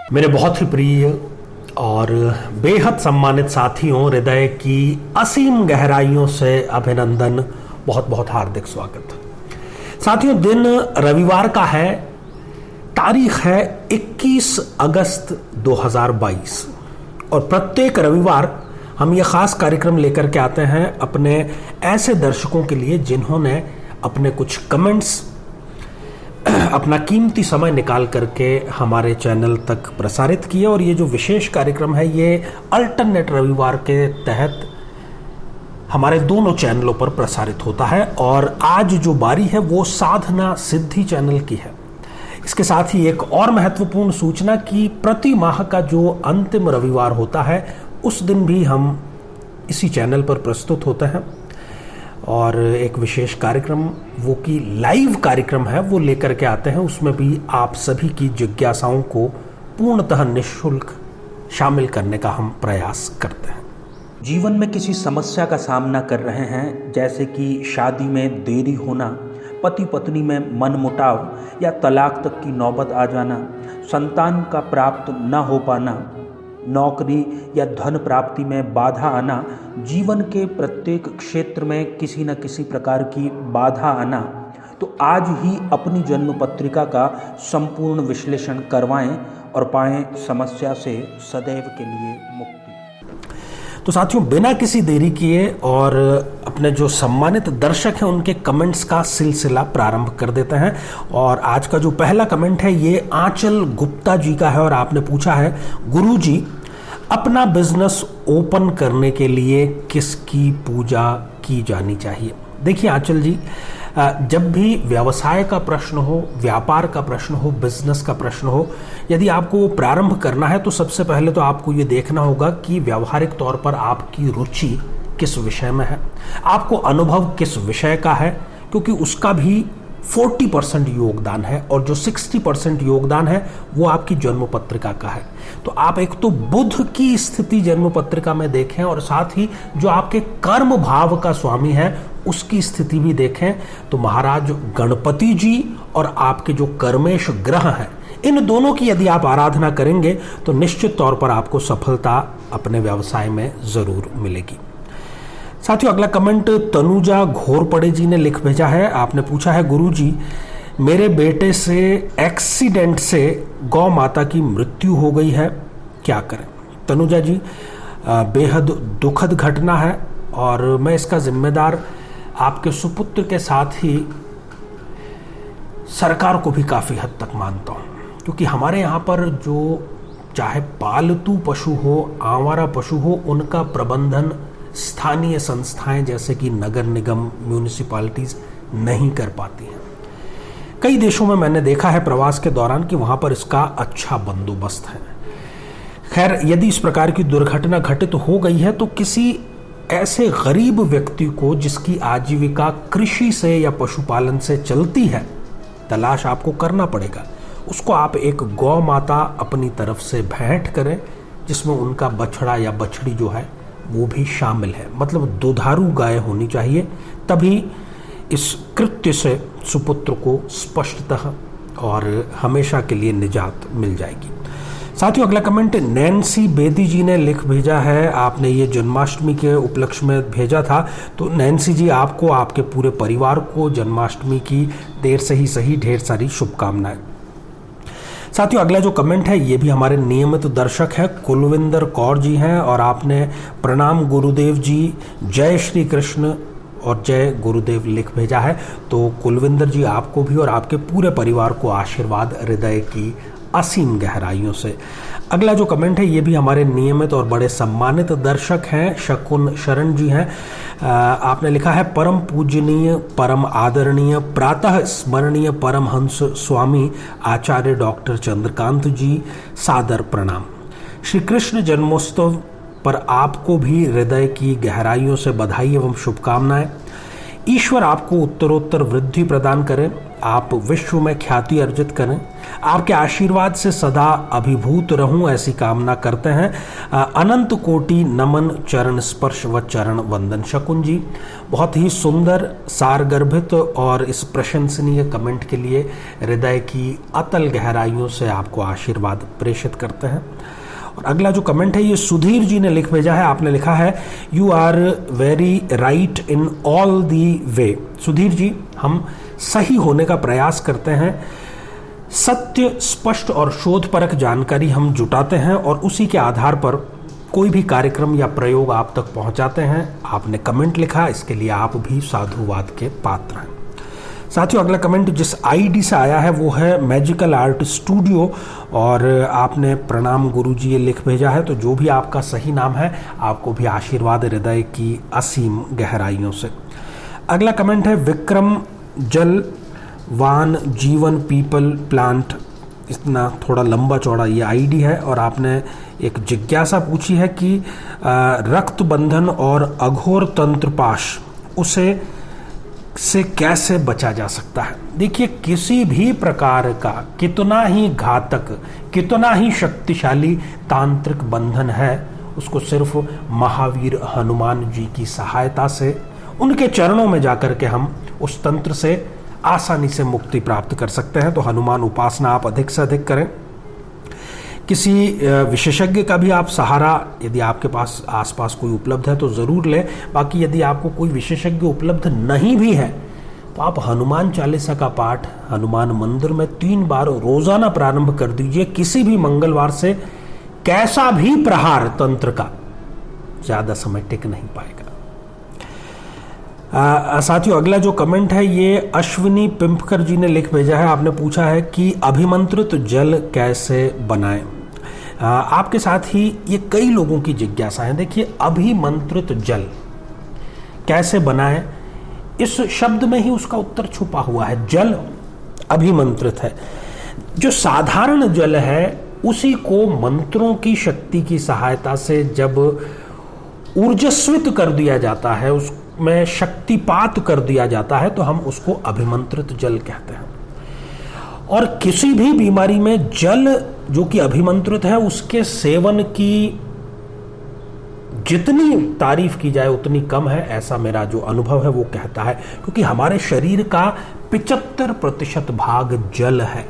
मेरे बहुत ही प्रिय और बेहद सम्मानित साथियों, हृदय की असीम गहराइयों से अभिनंदन, बहुत बहुत हार्दिक स्वागत। साथियों, दिन रविवार का है, तारीख है 21 अगस्त 2022 और प्रत्येक रविवार हम ये खास कार्यक्रम लेकर के आते हैं अपने ऐसे दर्शकों के लिए जिन्होंने अपने कुछ कमेंट्स, अपना कीमती समय निकाल करके हमारे चैनल तक प्रसारित किए। और ये जो विशेष कार्यक्रम है ये अल्टरनेट रविवार के तहत हमारे दोनों चैनलों पर प्रसारित होता है। और आज जो बारी है वो साधना सिद्धि चैनल की है। इसके साथ ही एक और महत्वपूर्ण सूचना कि प्रति माह का जो अंतिम रविवार होता है उस दिन भी हम इसी चैनल पर प्रस्तुत होते हैं और एक विशेष कार्यक्रम, वो कि लाइव कार्यक्रम है, वो लेकर के आते हैं। उसमें भी आप सभी की जिज्ञासाओं को पूर्णतः निःशुल्क शामिल करने का हम प्रयास करते हैं। जीवन में किसी समस्या का सामना कर रहे हैं, जैसे कि शादी में देरी होना, पति पत्नी में मनमुटाव या तलाक तक की नौबत आ जाना, संतान का प्राप्त न हो पाना, नौकरी या धन प्राप्ति में बाधा आना, जीवन के प्रत्येक क्षेत्र में किसी न किसी प्रकार की बाधा आना, तो आज ही अपनी जन्म पत्रिका का संपूर्ण विश्लेषण करवाएं और पाएं समस्या से सदैव के लिए मुक्ति। तो साथियों, बिना किसी देरी किए और अपने जो सम्मानित दर्शक हैं उनके कमेंट्स का सिलसिला प्रारंभ कर देते हैं। और आज का जो पहला कमेंट है ये आंचल गुप्ता जी का है और आपने पूछा है, गुरुजी अपना बिजनेस ओपन करने के लिए किसकी पूजा की जानी चाहिए? देखिए आंचल जी, जब भी व्यवसाय का प्रश्न हो, व्यापार का प्रश्न हो, बिजनेस का प्रश्न हो, यदि आपको प्रारंभ करना है तो सबसे पहले तो आपको ये देखना होगा कि व्यावहारिक तौर पर आपकी रुचि किस विषय में है, आपको अनुभव किस विषय का है, क्योंकि उसका भी 40% योगदान है और जो 60% योगदान है वो आपकी जन्म पत्रिका का है। तो आप एक तो बुध की स्थिति जन्म पत्रिका में देखें और साथ ही जो आपके कर्म भाव का स्वामी है उसकी स्थिति भी देखें। तो महाराज गणपति जी और आपके जो कर्मेश ग्रह हैं, इन दोनों की यदि आप आराधना करेंगे तो निश्चित तौर पर आपको सफलता अपने व्यवसाय में जरूर मिलेगी। साथियों, अगला कमेंट तनुजा घोरपड़े जी ने लिख भेजा है। आपने पूछा है, गुरुजी मेरे बेटे से एक्सीडेंट से गौ माता की मृत्यु हो गई है, क्या करें? तनुजा जी, बेहद दुखद घटना है और मैं इसका जिम्मेदार आपके सुपुत्र के साथ ही सरकार को भी काफ़ी हद तक मानता हूँ, क्योंकि हमारे यहाँ पर जो चाहे पालतू पशु हो, आवारा पशु हो, उनका प्रबंधन स्थानीय संस्थाएं जैसे कि नगर निगम, म्यूनिसिपैलिटीज नहीं कर पाती हैं। कई देशों में मैंने देखा है प्रवास के दौरान कि वहां पर इसका अच्छा बंदोबस्त है। खैर, यदि इस प्रकार की दुर्घटना घटित हो गई है तो किसी ऐसे गरीब व्यक्ति को जिसकी आजीविका कृषि से या पशुपालन से चलती है, तलाश आपको करना पड़ेगा। उसको आप एक गौ माता अपनी तरफ से भेंट करें जिसमें उनका बछड़ा या बछड़ी जो है वो भी शामिल है, मतलब दुधारू गाय होनी चाहिए, तभी इस कृत्य से सुपुत्र को स्पष्टतः और हमेशा के लिए निजात मिल जाएगी। साथियों, अगला कमेंट नैन्सी बेदी जी ने लिख भेजा है। आपने ये जन्माष्टमी के उपलक्ष्य में भेजा था, तो नैन्सी जी, आपको, आपके पूरे परिवार को जन्माष्टमी की देर से ही सही ढेर सारी शुभकामनाएं। साथियों, अगला जो कमेंट है ये भी हमारे नियमित दर्शक है, कुलविंदर कौर जी हैं और आपने प्रणाम गुरुदेव जी, जय श्री कृष्ण और जय गुरुदेव लिख भेजा है। तो कुलविंदर जी, आपको भी और आपके पूरे परिवार को आशीर्वाद हृदय की असीम गहराइयों से। अगला जो कमेंट है ये भी हमारे नियमित और बड़े सम्मानित दर्शक हैं, शकुन शरण जी हैं। आपने लिखा है, परम पूजनीय, परम आदरणीय, प्रातः स्मरणीय परमहंस स्वामी आचार्य डॉक्टर चंद्रकांत जी, सादर प्रणाम। श्री कृष्ण जन्मोत्सव पर आपको भी हृदय की गहराइयों से बधाई एवं शुभकामनाएं। ईश्वर आपको उत्तरोत्तर वृद्धि प्रदान करें, आप विश्व में ख्याति अर्जित करें, आपके आशीर्वाद से सदा अभिभूत रहूं, ऐसी कामना करते हैं। अनंत कोटि नमन, चरण स्पर्श व चरण वंदन। शकुन जी, बहुत ही सुंदर, सारगर्भित और इस प्रशंसनीय कमेंट के लिए हृदय की अतल गहराइयों से आपको आशीर्वाद प्रेषित करते हैं। और अगला जो कमेंट है ये सुधीर जी ने लिख भेजा है। आपने लिखा है, you are very right in all the way. Sudhir ji, हम सही होने का प्रयास करते हैं, सत्य, स्पष्ट और शोधपरक जानकारी हम जुटाते हैं और उसी के आधार पर कोई भी कार्यक्रम या प्रयोग आप तक पहुंचाते हैं। आपने कमेंट लिखा, इसके लिए आप भी साधुवाद के पात्र हैं। साथियों, अगला कमेंट जिस आईडी से आया है वो है मैजिकल आर्ट स्टूडियो और आपने प्रणाम गुरुजी ये लिख भेजा है। तो जो भी आपका सही नाम है, आपको भी आशीर्वाद हृदय की असीम गहराइयों से। अगला कमेंट है विक्रम जल वान जीवन पीपल प्लांट। इतना थोड़ा लंबा चौड़ा ये आईडी है और आपने एक जिज्ञासा पूछी है कि रक्त बंधन और अघोर तंत्र पाश से कैसे बचा जा सकता है। देखिए, किसी भी प्रकार का कितना ही घातक, कितना ही शक्तिशाली तांत्रिक बंधन है, उसको सिर्फ महावीर हनुमान जी की सहायता से, उनके चरणों में जाकर के हम उस तंत्र से आसानी से मुक्ति प्राप्त कर सकते हैं। तो हनुमान उपासना आप अधिक से अधिक करें। किसी विशेषज्ञ का भी आप सहारा, यदि आपके पास आसपास कोई उपलब्ध है तो ज़रूर लें। बाकी यदि आपको कोई विशेषज्ञ उपलब्ध नहीं भी है तो आप हनुमान चालीसा का पाठ हनुमान मंदिर में 3 बार रोज़ाना प्रारंभ कर दीजिए। किसी भी मंगलवार से कैसा भी प्रहार तंत्र का ज़्यादा समय टिक नहीं पाएगा। साथियों, अगला जो कमेंट है ये अश्विनी पिंपकर जी ने लिख भेजा है। आपने पूछा है कि अभिमंत्रित जल कैसे बनाएं। आपके साथ ही ये कई लोगों की जिज्ञासा है। देखिए, अभिमंत्रित जल कैसे बनाएं, इस शब्द में ही उसका उत्तर छुपा हुआ है। जल अभिमंत्रित है। जो साधारण जल है उसी को मंत्रों की शक्ति की सहायता से जब ऊर्जस्वित कर दिया जाता है, उसमें शक्तिपात कर दिया जाता है, तो हम उसको अभिमंत्रित जल कहते हैं। और किसी भी बीमारी में जल जो कि अभिमंत्रित है, उसके सेवन की जितनी तारीफ की जाए उतनी कम है, ऐसा मेरा जो अनुभव है वो कहता है। क्योंकि हमारे शरीर का 75% भाग जल है।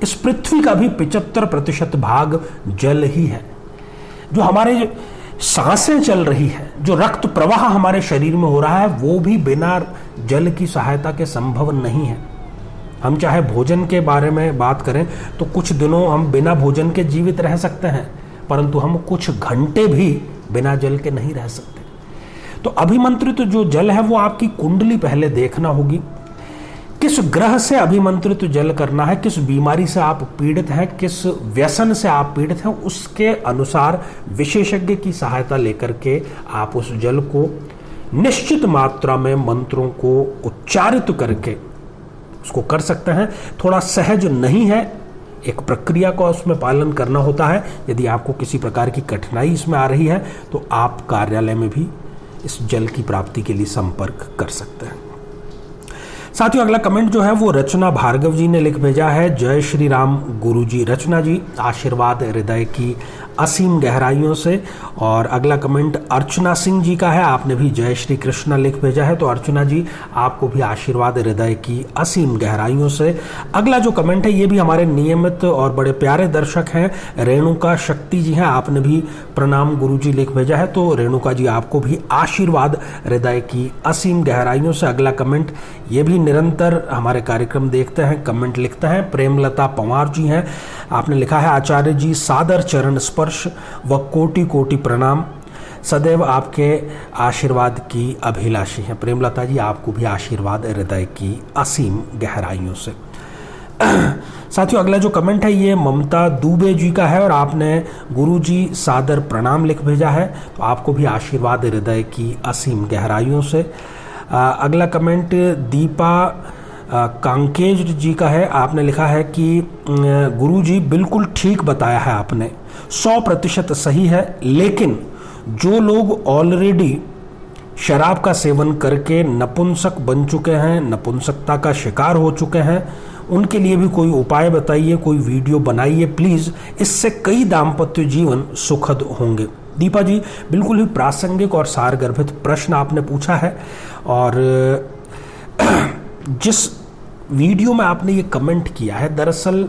इस पृथ्वी का भी 75% भाग जल ही है। जो हमारे सांसें चल रही है, जो रक्त प्रवाह हमारे शरीर में हो रहा है, वो भी बिना जल की सहायता के संभव नहीं है। हम चाहे भोजन के बारे में बात करें तो कुछ दिनों हम बिना भोजन के जीवित रह सकते हैं, परंतु हम कुछ घंटे भी बिना जल के नहीं रह सकते। तो अभिमंत्रित जो जल है वो आपकी कुंडली पहले देखना होगी। किस ग्रह से अभिमंत्रित जल करना है, किस बीमारी से आप पीड़ित हैं, किस व्यसन से आप पीड़ित हैं, उसके अनुसार विशेषज्ञ की सहायता लेकर के आप उस जल को निश्चित मात्रा में मंत्रों को उच्चारित करके उसको कर सकते हैं। थोड़ा सहज नहीं है, एक प्रक्रिया का उसमें पालन करना होता है। यदि आपको किसी प्रकार की कठिनाई इसमें आ रही है तो आप कार्यालय में भी इस जल की प्राप्ति के लिए संपर्क कर सकते हैं। साथियों, अगला कमेंट जो है वो रचना भार्गव जी ने लिख भेजा है। जय श्री राम गुरु जी। रचना जी, आशीर्वाद हृदय की असीम गहराइयों से। और अगला कमेंट अर्चना सिंह जी का है। आपने भी जय श्री कृष्णा लिख भेजा है। तो अर्चना जी, आपको भी आशीर्वाद हृदय की असीम गहराइयों से। अगला जो कमेंट है ये भी हमारे नियमित और बड़े प्यारे दर्शक हैं, रेणुका शक्ति जी हैं। आपने भी प्रणाम गुरु जी लिख भेजा है। तो रेणुका जी, आपको भी आशीर्वाद हृदय की असीम गहराइयों से। अगला कमेंट, ये भी निरंतर हमारे कार्यक्रम देखते हैं, कमेंट लिखते हैं, प्रेमलता पंवार जी हैं। आपने लिखा है, आचार्य जी सादर चरण स्पर्श व कोटि कोटि प्रणाम, सदैव आपके आशीर्वाद की अभिलाषी हैं। प्रेमलता जी, आपको भी आशीर्वाद हृदय की असीम गहराइयों से। साथियों, अगला जो कमेंट है ये ममता दुबे जी का है और आपने गुरु जी सादर प्रणाम लिख भेजा है। तो आपको भी आशीर्वाद हृदय की असीम गहराइयों से। अगला कमेंट दीपा कांकेज जी का है। आपने लिखा है कि गुरु जी बिल्कुल ठीक बताया है आपने, 100% सही है। लेकिन जो लोग ऑलरेडी शराब का सेवन करके नपुंसक बन चुके हैं, नपुंसकता का शिकार हो चुके हैं, उनके लिए भी कोई उपाय बताइए, कोई वीडियो बनाइए प्लीज़। इससे कई दाम्पत्य जीवन सुखद होंगे। दीपा जी, बिल्कुल ही प्रासंगिक और सारगर्भित प्रश्न आपने पूछा है। और जिस वीडियो में आपने ये कमेंट किया है, दरअसल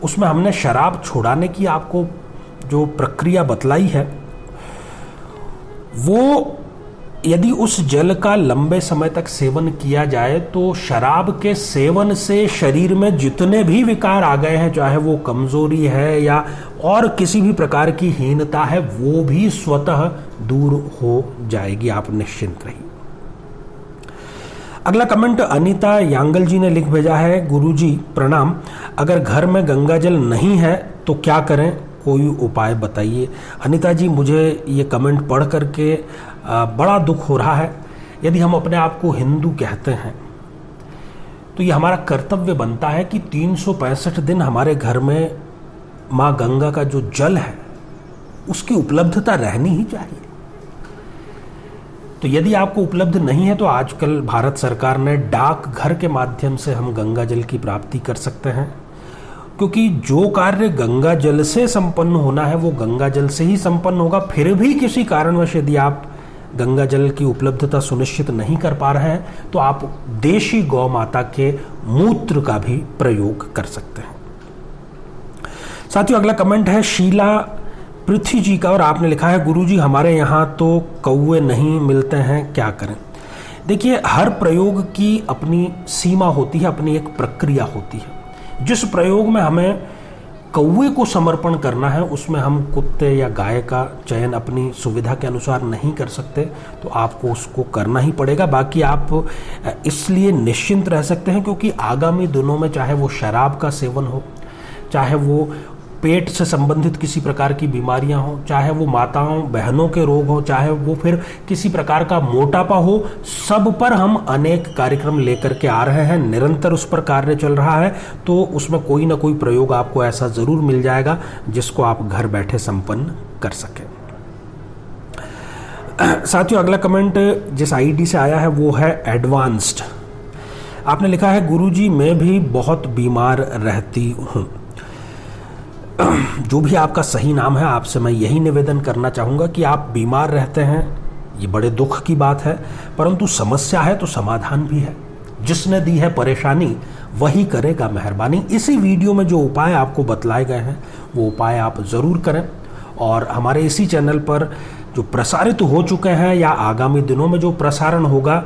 उसमें हमने शराब छुड़ाने की आपको जो प्रक्रिया बतलाई है, वो यदि उस जल का लंबे समय तक सेवन किया जाए तो शराब के सेवन से शरीर में जितने भी विकार आ गए हैं, चाहे वो कमजोरी है या और किसी भी प्रकार की हीनता है, वो भी स्वतः दूर हो जाएगी। आप निश्चिंत रहिए। अगला कमेंट अनीता यांगल जी ने लिख भेजा है, गुरुजी प्रणाम, अगर घर में गंगा जल नहीं है तो क्या करें, कोई उपाय बताइए। अनीता जी, मुझे ये कमेंट पढ़ करके बड़ा दुख हो रहा है। यदि हम अपने आप को हिंदू कहते हैं तो ये हमारा कर्तव्य बनता है कि 365 दिन हमारे घर में माँ गंगा का जो जल है उसकी उपलब्धता रहनी ही चाहिए। तो यदि आपको उपलब्ध नहीं है तो आजकल भारत सरकार ने डाक घर के माध्यम से हम गंगा जल की प्राप्ति कर सकते हैं, क्योंकि जो कार्य गंगा जल से संपन्न होना है वो गंगा जल से ही संपन्न होगा। फिर भी किसी कारणवश यदि आप गंगा जल की उपलब्धता सुनिश्चित नहीं कर पा रहे हैं तो आप देशी गौ माता के मूत्र का भी प्रयोग कर सकते हैं। साथियों, अगला कमेंट है शीला पृथ्वी जी का और आपने लिखा है, गुरुजी हमारे यहाँ तो कौवे नहीं मिलते हैं, क्या करें। देखिए, हर प्रयोग की अपनी सीमा होती है, अपनी एक प्रक्रिया होती है। जिस प्रयोग में हमें कौवे को समर्पण करना है उसमें हम कुत्ते या गाय का चयन अपनी सुविधा के अनुसार नहीं कर सकते, तो आपको उसको करना ही पड़ेगा। बाकी आप इसलिए निश्चिंत रह सकते हैं क्योंकि आगामी दिनों में चाहे वो शराब का सेवन हो, चाहे वो पेट से संबंधित किसी प्रकार की बीमारियां हो, चाहे वो माताओं बहनों के रोग हो, चाहे वो फिर किसी प्रकार का मोटापा हो, सब पर हम अनेक कार्यक्रम लेकर के आ रहे हैं। निरंतर उस पर कार्य चल रहा है, तो उसमें कोई ना कोई प्रयोग आपको ऐसा जरूर मिल जाएगा जिसको आप घर बैठे संपन्न कर सकें। साथियों, अगला कमेंट जिस आईडी से आया है वो है एडवांस्ड। आपने लिखा है, गुरुजी मैं भी बहुत बीमार रहती हूँ। जो भी आपका सही नाम है, आपसे मैं यही निवेदन करना चाहूँगा कि आप बीमार रहते हैं, ये बड़े दुख की बात है, परंतु समस्या है तो समाधान भी है। जिसने दी है परेशानी वही करेगा मेहरबानी। इसी वीडियो में जो उपाय आपको बतलाए गए हैं वो उपाय आप ज़रूर करें। और हमारे इसी चैनल पर जो प्रसारित हो चुके हैं या आगामी दिनों में जो प्रसारण होगा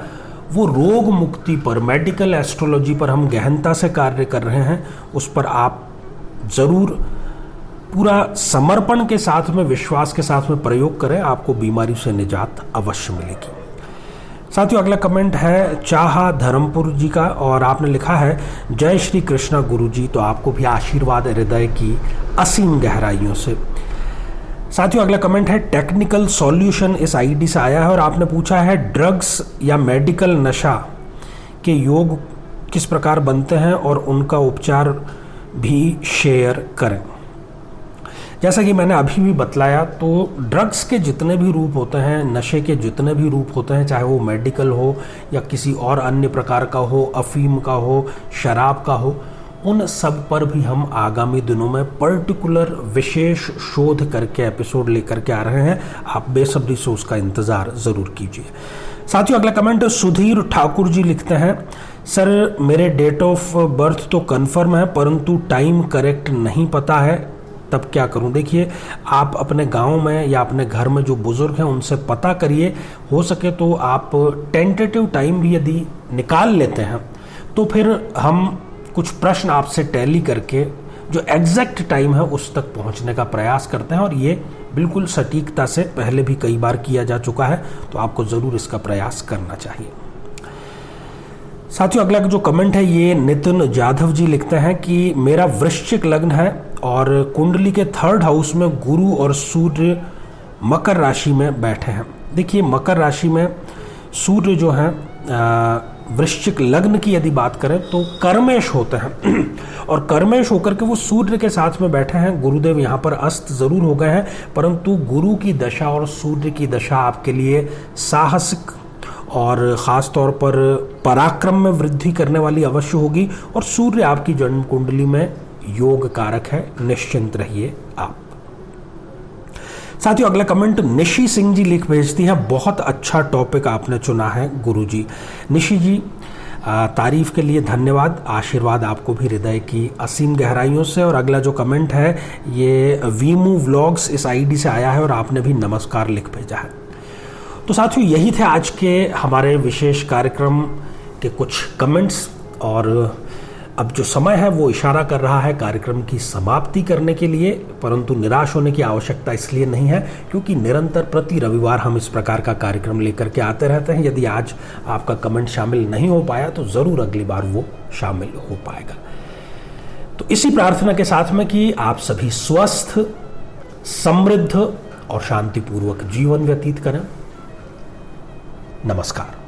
वो रोग मुक्ति पर, मेडिकल एस्ट्रोलॉजी पर हम गहनता से कार्य कर रहे हैं। उस पर आप ज़रूर पूरा समर्पण के साथ में, विश्वास के साथ में प्रयोग करें, आपको बीमारी से निजात अवश्य मिलेगी। साथियों, अगला कमेंट है चाहा धर्मपुर जी का और आपने लिखा है, जय श्री कृष्णा गुरुजी। तो आपको भी आशीर्वाद हृदय की असीम गहराइयों से। साथियों, अगला कमेंट है टेक्निकल सॉल्यूशन, इस आईडी से आया है और आपने पूछा है, ड्रग्स या मेडिकल नशा के योग किस प्रकार बनते हैं और उनका उपचार भी शेयर करें। जैसा कि मैंने अभी भी बतलाया, तो ड्रग्स के जितने भी रूप होते हैं, नशे के जितने भी रूप होते हैं, चाहे वो मेडिकल हो या किसी और अन्य प्रकार का हो, अफीम का हो, शराब का हो, उन सब पर भी हम आगामी दिनों में पर्टिकुलर विशेष शोध करके एपिसोड लेकर के आ रहे हैं। आप बेसब्री से उसका इंतज़ार ज़रूर कीजिए। साथियों, अगला कमेंट सुधीर ठाकुर जी लिखते हैं, सर मेरे डेट ऑफ बर्थ तो कन्फर्म है परंतु टाइम करेक्ट नहीं पता है, तब क्या करूं। देखिए, आप अपने गांव में या अपने घर में जो बुजुर्ग हैं उनसे पता करिए। हो सके तो आप टेंटेटिव टाइम भी यदि निकाल लेते हैं तो फिर हम कुछ प्रश्न आपसे टैली करके जो एग्जैक्ट टाइम है उस तक पहुंचने का प्रयास करते हैं, और ये बिल्कुल सटीकता से पहले भी कई बार किया जा चुका है, तो आपको ज़रूर इसका प्रयास करना चाहिए। साथियों, अगला जो कमेंट है ये नितिन जाधव जी लिखते हैं कि मेरा वृश्चिक लग्न है और कुंडली के 3rd हाउस में गुरु और सूर्य मकर राशि में बैठे हैं। देखिए, मकर राशि में सूर्य जो है वृश्चिक लग्न की यदि बात करें तो कर्मेश होते हैं और कर्मेश होकर के वो सूर्य के साथ में बैठे हैं। गुरुदेव यहाँ पर अस्त जरूर हो गए हैं, परंतु गुरु की दशा और सूर्य की दशा आपके लिए साहसिक और ख़ास तौर पर पराक्रम में वृद्धि करने वाली अवश्य होगी। और सूर्य आपकी जन्म कुंडली में योग कारक है, निश्चिंत रहिए आप। साथियों, अगला कमेंट निशी सिंह जी लिख भेजती हैं, बहुत अच्छा टॉपिक आपने चुना है गुरुजी। निशी जी, तारीफ के लिए धन्यवाद, आशीर्वाद आपको भी हृदय की असीम गहराइयों से। और अगला जो कमेंट है ये वीमू व्लॉग्स इस आईडी से आया है और आपने भी नमस्कार लिख भेजा है। तो साथियों, यही थे आज के हमारे विशेष कार्यक्रम के कुछ कमेंट्स। और अब जो समय है वो इशारा कर रहा है कार्यक्रम की समाप्ति करने के लिए, परंतु निराश होने की आवश्यकता इसलिए नहीं है क्योंकि निरंतर प्रति रविवार हम इस प्रकार का कार्यक्रम लेकर के आते रहते हैं। यदि आज आपका कमेंट शामिल नहीं हो पाया तो ज़रूर अगली बार वो शामिल हो पाएगा। तो इसी प्रार्थना के साथ में कि आप सभी स्वस्थ, समृद्ध और शांतिपूर्वक जीवन व्यतीत करें। नमस्कार।